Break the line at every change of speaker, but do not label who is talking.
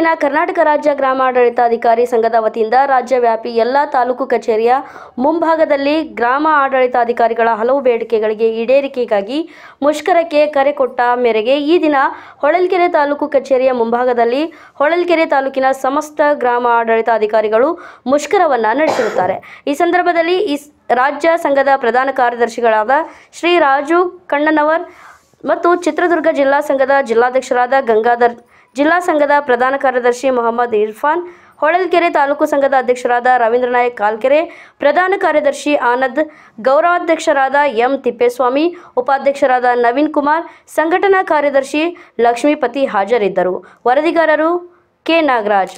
ದಿನ ಕರ್ನಾಟಕ ರಾಜ್ಯ ಗ್ರಾಮಾಡಳಿತಾಧಿಕಾರಿ ಸಂಘದ ವತಿಯಿಂದ ರಾಜ್ಯವ್ಯಾಪಿ ಎಲ್ಲ ತಾಲೂಕು ಕಚೇರಿಯ ಮುಂಭಾಗದಲ್ಲಿ ಗ್ರಾಮ ಆಡಳಿತಾಧಿಕಾರಿಗಳ ಹಲವು ಬೇಡಿಕೆಗಳಿಗೆ ಈಡೇರಿಕೆಗಾಗಿ ಮುಷ್ಕರಕ್ಕೆ ಕರೆ ಕೊಟ್ಟ ಮೇರೆಗೆ ಈ ದಿನ ಹೊಳಲ್ಕೆರೆ ತಾಲೂಕು ಕಚೇರಿಯ ಮುಂಭಾಗದಲ್ಲಿ ಹೊಳಲ್ಕೆರೆ ತಾಲೂಕಿನ ಸಮಸ್ತ ಗ್ರಾಮ ಆಡಳಿತಾಧಿಕಾರಿಗಳು ಮುಷ್ಕರವನ್ನು ನಡೆಸಿರುತ್ತಾರೆ. ಈ ಸಂದರ್ಭದಲ್ಲಿ ರಾಜ್ಯ ಸಂಘದ ಪ್ರಧಾನ ಕಾರ್ಯದರ್ಶಿಗಳಾದ ಶ್ರೀ ರಾಜು ಕಣ್ಣನವರ್ ಮತ್ತು ಚಿತ್ರದುರ್ಗ ಜಿಲ್ಲಾ ಸಂಘದ ಜಿಲ್ಲಾಧ್ಯಕ್ಷರಾದ ಗಂಗಾಧರ್, ಜಿಲ್ಲಾ ಸಂಘದ ಪ್ರಧಾನ ಕಾರ್ಯದರ್ಶಿ ಮೊಹಮ್ಮದ್ ಇರ್ಫಾನ್, ಹೊಳಲ್ಕೆರೆ ತಾಲೂಕು ಸಂಘದ ಅಧ್ಯಕ್ಷರಾದ ರವೀಂದ್ರನಾಯಕ್ ಕಾಲ್ಕೆರೆ, ಪ್ರಧಾನ ಕಾರ್ಯದರ್ಶಿ ಆನಂದ್, ಗೌರವಾಧ್ಯಕ್ಷರಾದ ಎಂ ತಿಪ್ಪೇಸ್ವಾಮಿ, ಉಪಾಧ್ಯಕ್ಷರಾದ ನವೀನ್ ಕುಮಾರ್, ಸಂಘಟನಾ ಕಾರ್ಯದರ್ಶಿ ಲಕ್ಷ್ಮೀಪತಿ ಹಾಜರಿದ್ದರು. ವರದಿಗಾರರು ಕೆ ನಾಗರಾಜ್.